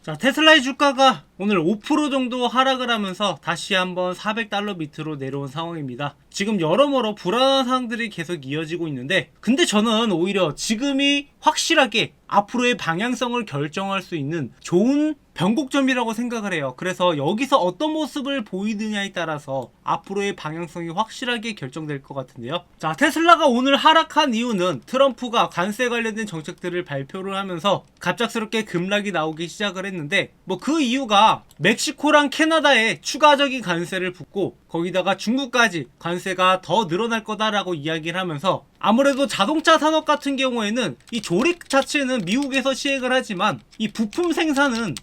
자, 테슬라의 주가가 오늘 5% 정도 하락을 하면서 다시 한번 400달러 밑으로 내려온 상황입니다. 지금 여러모로 불안한 상황들이 계속 이어지고 있는데, 근데 저는 오히려 지금이 확실하게 앞으로의 방향성을 결정할 수 있는 좋은 변곡점이라고 생각을 해요. 그래서 여기서 어떤 모습을 보이느냐에 따라서 앞으로의 방향성이 확실하게 결정될 것 같은데요. 자, 테슬라가 오늘 하락한 이유는 트럼프가 관세 관련된 정책들을 발표를 하면서 갑작스럽게 급락이 나오기 시작을 했는데, 뭐 그 이유가 멕시코랑 캐나다에 추가적인 관세를 붙고 거기다가 중국까지 관세가 더 늘어날 거다라고 이야기를 하면서, 아무래도 자동차 산업 같은 경우에는 이 조립 자체는 미국에서 시행을 하지만 이 부품 생산은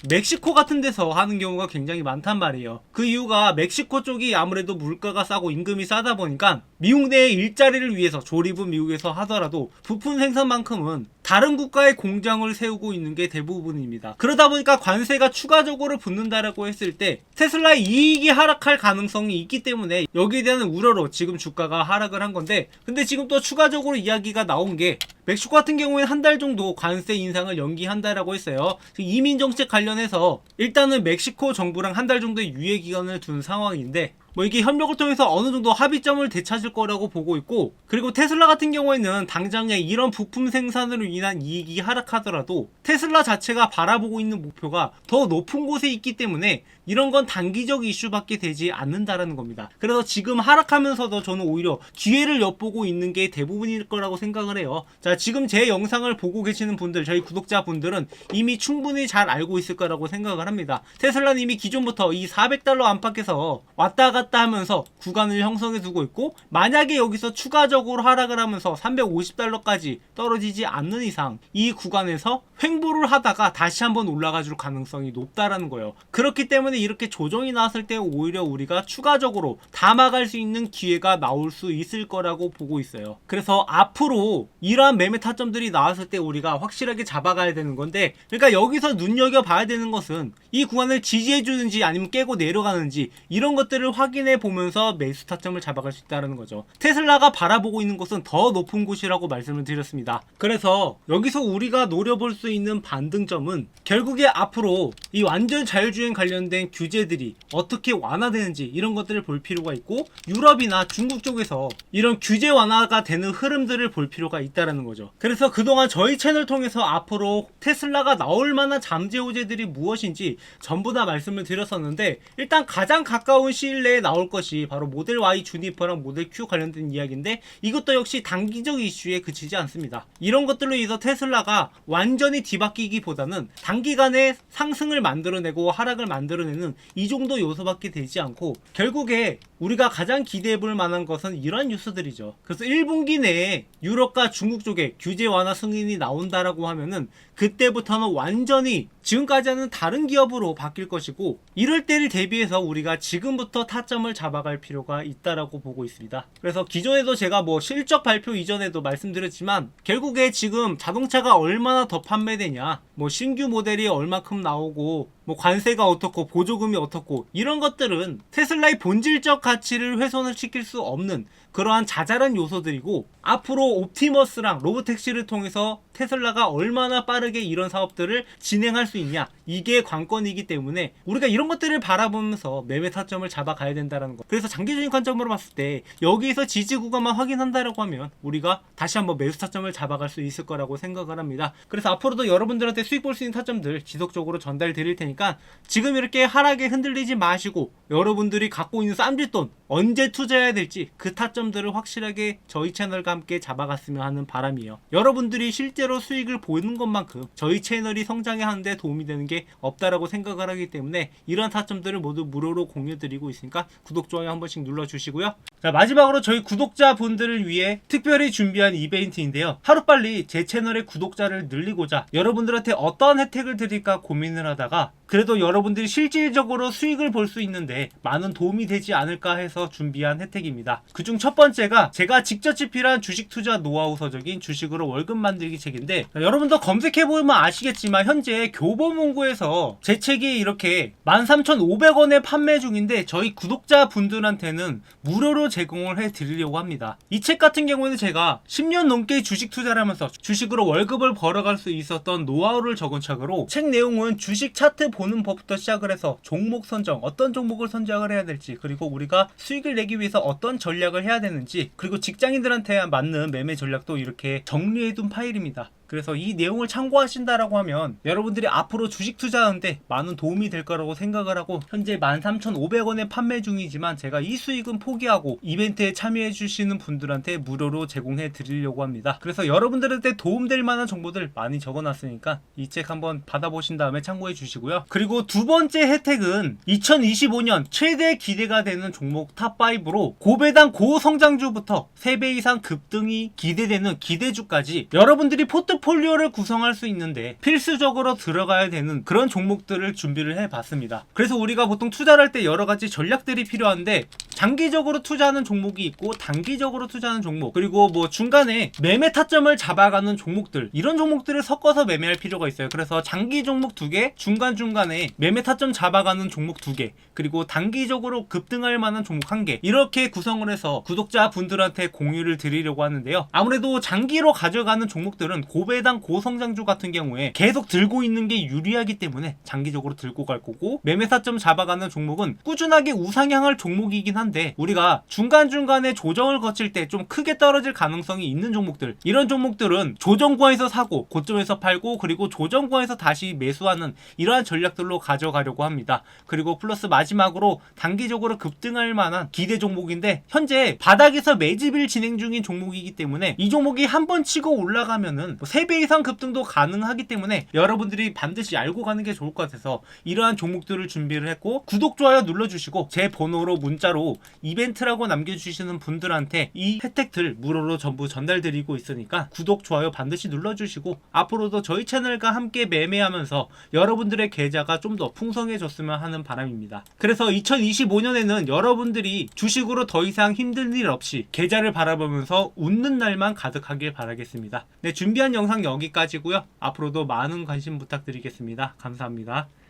멕시코 같은 데서 하는 경우가 굉장히 많단 말이에요. 그 이유가 멕시코 쪽이 아무래도 물가가 싸고 임금이 싸다 보니까 미국 내의 일자리를 위해서 조립은 미국에서 하더라도 부품 생산만큼은 다른 국가의 공장을 세우고 있는 게 대부분입니다. 그러다 보니까 관세가 추가적으로 붙는다라고 했을 때 테슬라의 이익이 하락할 가능성이 있기 때문에 여기에 대한 우려로 지금 주가가 하락을 한 건데, 근데 지금 또 추가적으로 이야기가 나온 게 멕시코 같은 경우에는 한 달 정도 관세 인상을 연기한다라고 했어요. 이민 정책 관련해서 일단은 멕시코 정부랑 한 달 정도의 유예 기간을 둔 상황인데, 뭐 이게 협력을 통해서 어느 정도 합의점을 되찾을 거라고 보고 있고, 그리고 테슬라 같은 경우에는 당장에 이런 부품 생산으로 인한 이익이 하락하더라도 테슬라 자체가 바라보고 있는 목표가 더 높은 곳에 있기 때문에 이런 건 단기적 이슈밖에 되지 않는다라는 겁니다. 그래서 지금 하락하면서도 저는 오히려 기회를 엿보고 있는 게 대부분일 거라고 생각을 해요. 자, 지금 제 영상을 보고 계시는 분들, 저희 구독자분들은 이미 충분히 잘 알고 있을 거라고 생각을 합니다. 테슬라는 이미 기존부터 이 400달러 안팎에서 왔다 갔다 하면서 구간을 형성해 두고 있고, 만약에 여기서 추가적으로 하락을 하면서 350달러까지 떨어지지 않는 이상 이 구간에서 횡보를 하다가 다시 한번 올라가 줄 가능성이 높다라는 거예요. 그렇기 때문에 이렇게 조정이 나왔을 때 오히려 우리가 추가적으로 담아갈 수 있는 기회가 나올 수 있을 거라고 보고 있어요. 그래서 앞으로 이러한 매매 타점들이 나왔을 때 우리가 확실하게 잡아가야 되는 건데, 그러니까 여기서 눈여겨봐야 되는 것은 이 구간을 지지해주는지 아니면 깨고 내려가는지 이런 것들을 확인해 보면서 매수 타점을 잡아갈 수 있다는 거죠. 테슬라가 바라보고 있는 곳은 더 높은 곳이라고 말씀을 드렸습니다. 그래서 여기서 우리가 노려볼 수 있는 반등점은 결국에 앞으로 이 완전 자율주행 관련된 규제들이 어떻게 완화되는지 이런 것들을 볼 필요가 있고, 유럽이나 중국 쪽에서 이런 규제 완화가 되는 흐름들을 볼 필요가 있다는 거죠. 그래서 그동안 저희 채널 통해서 앞으로 테슬라가 나올 만한 잠재 호재들이 무엇인지 전부 다 말씀을 드렸었는데, 일단 가장 가까운 시일 내에 나올 것이 바로 모델 Y 주니퍼랑 모델 Q 관련된 이야기인데, 이것도 역시 단기적 이슈에 그치지 않습니다. 이런 것들로 인해서 테슬라가 완전히 뒤바뀌기보다는 단기간에 상승을 만들어내고 하락을 만들어내는 이 정도 요소밖에 되지 않고, 결국에 우리가 가장 기대해볼 만한 것은 이러한 뉴스들이죠. 그래서 1분기 내에 유럽과 중국 쪽에 규제 완화 승인이 나온다라고 하면은 그때부터는 완전히 지금까지는 다른 기업으로 바뀔 것이고, 이럴 때를 대비해서 우리가 지금부터 타점을 잡아갈 필요가 있다라고 보고 있습니다. 그래서 기존에도 제가 뭐 실적 발표 이전에도 말씀드렸지만, 결국에 지금 자동차가 얼마나 더 판매되냐, 뭐 신규 모델이 얼마큼 나오고, 뭐 관세가 어떻고 보조금이 어떻고, 이런 것들은 테슬라의 본질적 가치를 훼손을 시킬 수 없는 그러한 자잘한 요소들이고, 앞으로 옵티머스랑 로보택시를 통해서 테슬라가 얼마나 빠르게 이런 사업들을 진행할 수 있냐, 이게 관건이기 때문에 우리가 이런 것들을 바라보면서 매매 타점을 잡아가야 된다는 거. 그래서 장기적인 관점으로 봤을 때 여기에서 지지 구간만 확인한다라고 하면 우리가 다시 한번 매수 타점을 잡아갈 수 있을 거라고 생각을 합니다. 그래서 앞으로도 여러분들한테 수익 볼 수 있는 타점들 지속적으로 전달 드릴 테니까 지금 이렇게 하락에 흔들리지 마시고, 여러분들이 갖고 있는 쌈짓돈 언제 투자해야 될지 그 타점들을 확실하게 저희 채널과 함께 잡아갔으면 하는 바람이에요. 여러분들이 실제로 수익을 보는 것만큼 저희 채널이 성장에 하는데 도움이 되는 게 없다라고 생각을 하기 때문에 이런 타점들을 모두 무료로 공유드리고 있으니까 구독, 좋아요 한 번씩 눌러주시고요. 자, 마지막으로 저희 구독자분들을 위해 특별히 준비한 이벤트인데요. 하루빨리 제 채널의 구독자를 늘리고자 여러분들한테 어떤 혜택을 드릴까 고민을 하다가 그래도 여러분들이 실질적으로 수익을 볼 수 있는데 많은 도움이 되지 않을까 해서 준비한 혜택입니다. 그중 첫 번째가 제가 직접 집필한 주식 투자 노하우 서적인 주식으로 월급 만들기 책인데, 여러분도 검색해보면 아시겠지만 현재 교보문고에서 제 책이 이렇게 13,500원에 판매 중인데 저희 구독자분들한테는 무료로 제공을 해드리려고 합니다. 이 책 같은 경우에는 제가 10년 넘게 주식 투자를 하면서 주식으로 월급을 벌어갈 수 있었던 노하우를 적은 책으로, 책 내용은 주식 차트 보는 법부터 시작을 해서 종목 선정, 어떤 종목을 선정을 해야 될지, 그리고 우리가 수익을 내기 위해서 어떤 전략을 해야 되는지, 그리고 직장인들한테 맞는 매매 전략도 이렇게 정리해둔 파일입니다. 그래서 이 내용을 참고하신다라고 하면 여러분들이 앞으로 주식 투자하는데 많은 도움이 될 거라고 생각을 하고, 현재 13,500원에 판매 중이지만 제가 이 수익은 포기하고 이벤트에 참여해 주시는 분들한테 무료로 제공해 드리려고 합니다. 그래서 여러분들한테 도움될 만한 정보들 많이 적어놨으니까 이 책 한번 받아보신 다음에 참고해 주시고요. 그리고 두 번째 혜택은 2025년 최대 기대가 되는 종목 탑5로 고배당 고성장주부터 3배 이상 급등이 기대되는 기대주까지 여러분들이 포트폴리오를 구성할 수 있는데 필수적으로 들어가야 되는 그런 종목들을 준비를 해봤습니다. 그래서 우리가 보통 투자를 할 때 여러 가지 전략들이 필요한데, 장기적으로 투자하는 종목이 있고 단기적으로 투자하는 종목, 그리고 뭐 중간에 매매 타점을 잡아가는 종목들, 이런 종목들을 섞어서 매매할 필요가 있어요. 그래서 장기 종목 2개, 중간중간에 매매 타점 잡아가는 종목 2개, 그리고 단기적으로 급등할 만한 종목 1개, 이렇게 구성을 해서 구독자분들한테 공유를 드리려고 하는데요. 아무래도 장기로 가져가는 종목들은 고배당 고성장주 같은 경우에 계속 들고 있는 게 유리하기 때문에 장기적으로 들고 갈 거고, 매매 타점 잡아가는 종목은 꾸준하게 우상향할 종목이긴 한데 우리가 중간중간에 조정을 거칠 때 좀 크게 떨어질 가능성이 있는 종목들, 이런 종목들은 조정구에서 사고 고점에서 팔고 그리고 조정구에서 다시 매수하는 이러한 전략들로 가져가려고 합니다. 그리고 플러스 마지막으로 단기적으로 급등할 만한 기대 종목인데, 현재 바닥에서 매집일 진행 중인 종목이기 때문에 이 종목이 한번 치고 올라가면은 3배 이상 급등도 가능하기 때문에 여러분들이 반드시 알고 가는 게 좋을 것 같아서 이러한 종목들을 준비를 했고, 구독, 좋아요 눌러주시고 제 번호로 문자로 이벤트라고 남겨주시는 분들한테 이 혜택들 무료로 전부 전달드리고 있으니까 구독, 좋아요 반드시 눌러주시고 앞으로도 저희 채널과 함께 매매하면서 여러분들의 계좌가 좀 더 풍성해졌으면 하는 바람입니다. 그래서 2025년에는 여러분들이 주식으로 더 이상 힘든 일 없이 계좌를 바라보면서 웃는 날만 가득하길 바라겠습니다. 네, 준비한 영상 여기까지고요. 앞으로도 많은 관심 부탁드리겠습니다. 감사합니다.